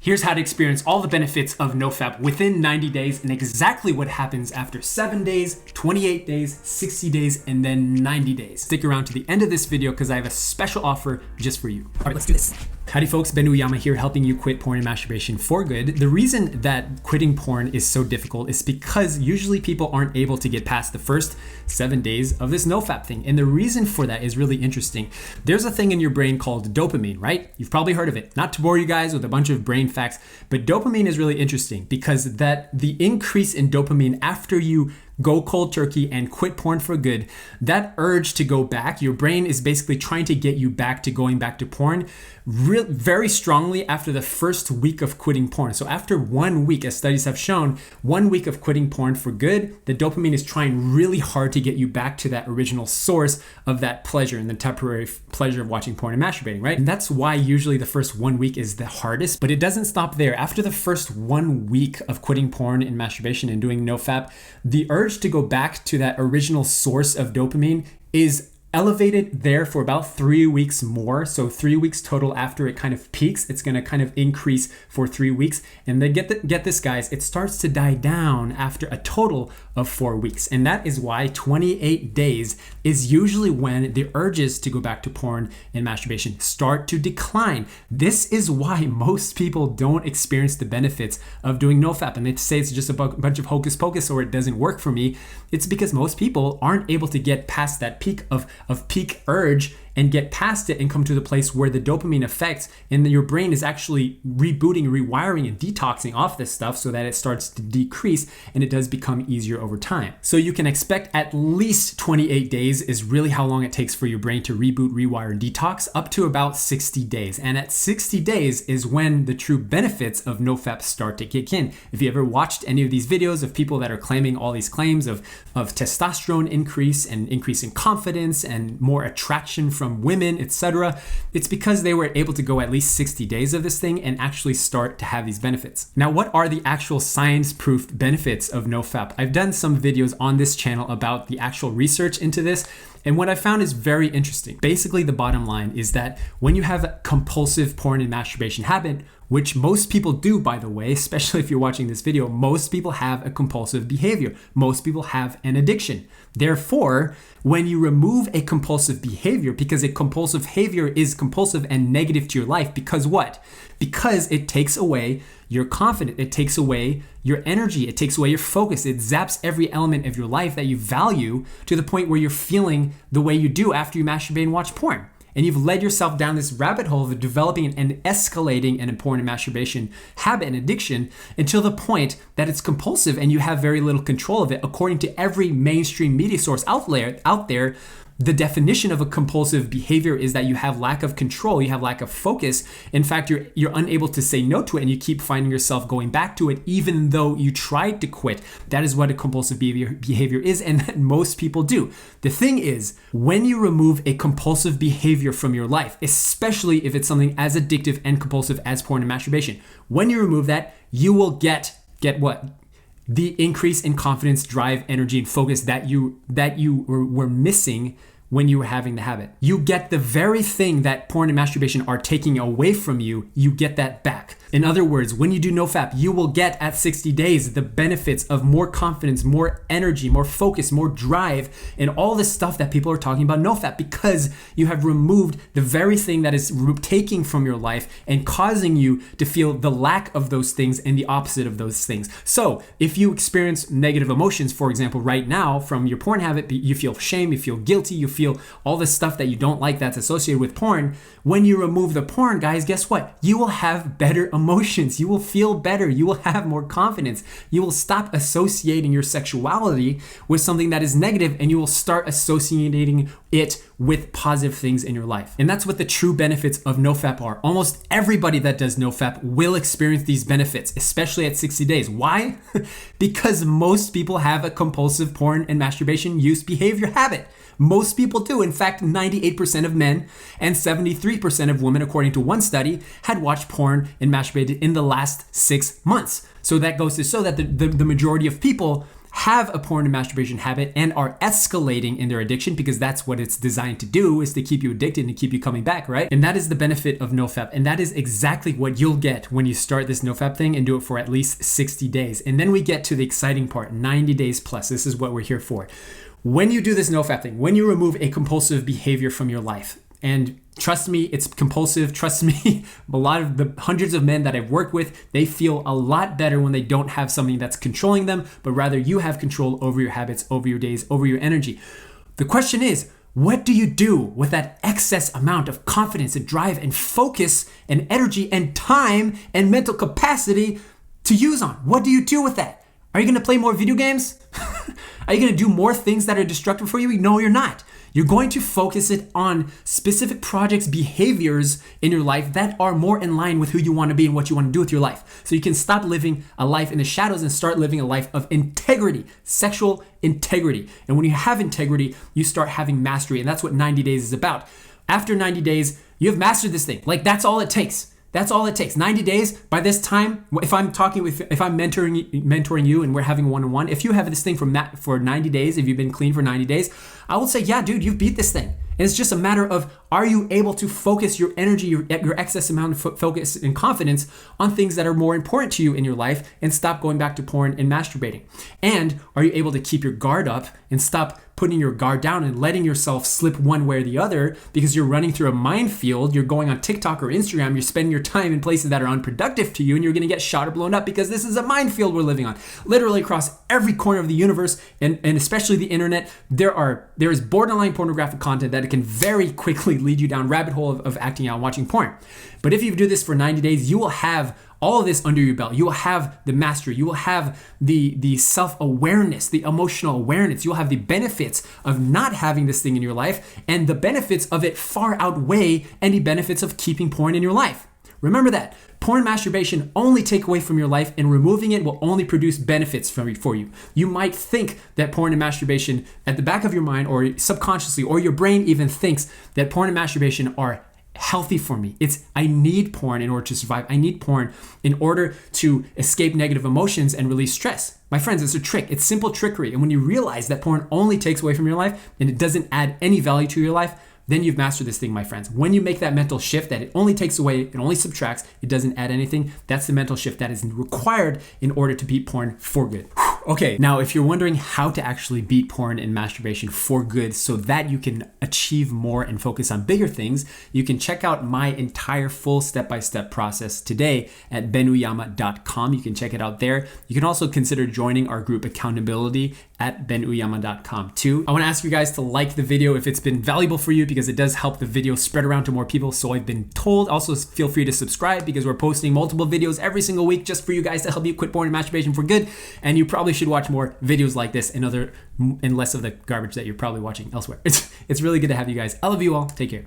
Here's how to experience all the benefits of NoFap within 90 days and exactly what happens after 7 days, 28 days, 60 days, and then 90 days. Stick around to the end of this video because I have a special offer just for you. All right, let's do this. Howdy folks, Ben Uyama here helping you quit porn and masturbation for good. The reason that quitting porn is so difficult is because usually people aren't able to get past the first 7 days of this NoFap thing. And the reason for that is really interesting. There's a thing in your brain called dopamine, right? You've probably heard of it. Not to bore you guys with a bunch of brain facts, but dopamine is really interesting because the increase in dopamine after you go cold turkey and quit porn for good, that urge to go back, your brain is basically trying to get you back to going back to porn very strongly after the first week of quitting porn. So after 1 week, as studies have shown, 1 week of quitting porn for good, the dopamine is trying really hard to get you back to that original source of that pleasure and the temporary pleasure of watching porn and masturbating, right? And that's why usually the first 1 week is the hardest, but it doesn't stop there. After the first 1 week of quitting porn and masturbation and doing NoFap, the urge to go back to that original source of dopamine is elevated there for about 3 weeks more. So 3 weeks total after it kind of peaks. It's going to kind of increase for 3 weeks. And then get this, guys, it starts to die down after a total of 4 weeks. And that is why 28 days is usually when the urges to go back to porn and masturbation start to decline. This is why most people don't experience the benefits of doing NoFap. And they say it's just a bunch of hocus pocus or it doesn't work for me. It's because most people aren't able to get past that peak of peak urge and get past it and come to the place where the dopamine effects and your brain is actually rebooting, rewiring, and detoxing off this stuff so that it starts to decrease and it does become easier over time. So you can expect at least 28 days is really how long it takes for your brain to reboot, rewire, and detox, up to about 60 days. And at 60 days is when the true benefits of NoFap start to kick in. If you ever watched any of these videos of people that are claiming all these claims of testosterone increase and increase in confidence and more attraction from women, etc., it's because they were able to go at least 60 days of this thing and actually start to have these benefits. Now, what are the actual science-proofed benefits of NoFap? I've done some videos on this channel about the actual research into this, and what I found is very interesting. Basically, the bottom line is that when you have a compulsive porn and masturbation habit, which most people do, by the way, especially if you're watching this video, most people have a compulsive behavior. Most people have an addiction. Therefore, when you remove a compulsive behavior, because a compulsive behavior is compulsive and negative to your life, because what? Because it takes away your confidence, it takes away your energy, it takes away your focus, it zaps every element of your life that you value to the point where you're feeling the way you do after you masturbate and watch porn. And you've led yourself down this rabbit hole of developing and escalating an porn and masturbation habit and addiction until the point that it's compulsive and you have very little control of it. According to every mainstream media source out there, the definition of a compulsive behavior is that you have lack of control, you have lack of focus. In fact, you're unable to say no to it and you keep finding yourself going back to it even though you tried to quit. That is what a compulsive behavior is, and that most people do. The thing is, when you remove a compulsive behavior from your life, especially if it's something as addictive and compulsive as porn and masturbation, when you remove that, you will get what? The increase in confidence, drive, energy, and focus that you were missing when you were having the habit. You get the very thing that porn and masturbation are taking away from you, you get that back. In other words, when you do NoFap, you will get at 60 days the benefits of more confidence, more energy, more focus, more drive, and all this stuff that people are talking about NoFap, because you have removed the very thing that is taking from your life and causing you to feel the lack of those things and the opposite of those things. So if you experience negative emotions, for example, right now from your porn habit, you feel shame, you feel guilty, you feel all this stuff that you don't like that's associated with porn. When you remove the porn, guys, guess what? You will have better emotions. You will feel better. You will have more confidence. You will stop associating your sexuality with something that is negative, and you will start associating it with positive things in your life. And that's what the true benefits of NoFap are. Almost everybody that does NoFap will experience these benefits, especially at 60 days. Why? Because most people have a compulsive porn and masturbation use behavior habit. Most people do. In fact, 98% of men and 73% of women, according to one study, had watched porn and masturbated in the last 6 months. So that goes to show that the majority of people have a porn and masturbation habit and are escalating in their addiction, because that's what it's designed to do, is to keep you addicted and keep you coming back, right? And that is the benefit of NoFap. And that is exactly what you'll get when you start this NoFap thing and do it for at least 60 days. And then we get to the exciting part, 90 days plus. This is what we're here for. When you do this NoFap thing, when you remove a compulsive behavior from your life, and trust me, it's compulsive. Trust me, a lot of the hundreds of men that I've worked with, they feel a lot better when they don't have something that's controlling them, but rather you have control over your habits, over your days, over your energy. The question is, what do you do with that excess amount of confidence and drive and focus and energy and time and mental capacity to use on? What do you do with that? Are you gonna play more video games? Are you gonna do more things that are destructive for you? No, you're not. You're going to focus it on specific projects, behaviors in your life that are more in line with who you want to be and what you want to do with your life. So you can stop living a life in the shadows and start living a life of integrity, sexual integrity. And when you have integrity, you start having mastery. And that's what 90 days is about. After 90 days, you have mastered this thing. Like, that's all it takes. That's all it takes. 90 days. By this time, if I'm mentoring you and we're having one-on-one, if you have this thing for 90 days, if you've been clean for 90 days, I would say, yeah, dude, you've beat this thing. And it's just a matter of, are you able to focus your energy, your excess amount of focus and confidence on things that are more important to you in your life, and stop going back to porn and masturbating? And are you able to keep your guard up and stop putting your guard down and letting yourself slip one way or the other because you're running through a minefield? You're going on TikTok or Instagram, you're spending your time in places that are unproductive to you, and you're gonna get shot or blown up, because this is a minefield we're living on. Literally across every corner of the universe, and especially the internet, there is borderline pornographic content that can very quickly lead you down rabbit hole of acting out and watching porn. But if you do this for 90 days, you will have all of this under your belt. You will have the mastery. You will have the self-awareness, the emotional awareness. You'll have the benefits of not having this thing in your life, and the benefits of it far outweigh any benefits of keeping porn in your life. Remember that. Porn and masturbation only take away from your life, and removing it will only produce benefits for you. You might think that porn and masturbation, at the back of your mind or subconsciously, or your brain even thinks that porn and masturbation are healthy for me. I need porn in order to survive. I need porn in order to escape negative emotions and release stress. My friends, it's a trick. It's simple trickery. And when you realize that porn only takes away from your life and it doesn't add any value to your life, then you've mastered this thing, my friends. When you make that mental shift that it only takes away, it only subtracts, it doesn't add anything, that's the mental shift that is required in order to beat porn for good. Okay, now if you're wondering how to actually beat porn and masturbation for good so that you can achieve more and focus on bigger things, you can check out my entire full step-by-step process today at benuyama.com. You can check it out there. You can also consider joining our group Accountability at benuyama.com too. I want to ask you guys to like the video if it's been valuable for you, because it does help the video spread around to more people, so I've been told. Also, feel free to subscribe, because we're posting multiple videos every single week just for you guys to help you quit porn and masturbation for good. And you probably should watch more videos like this and less of the garbage that you're probably watching elsewhere. It's really good to have you guys. I love you all. Take care.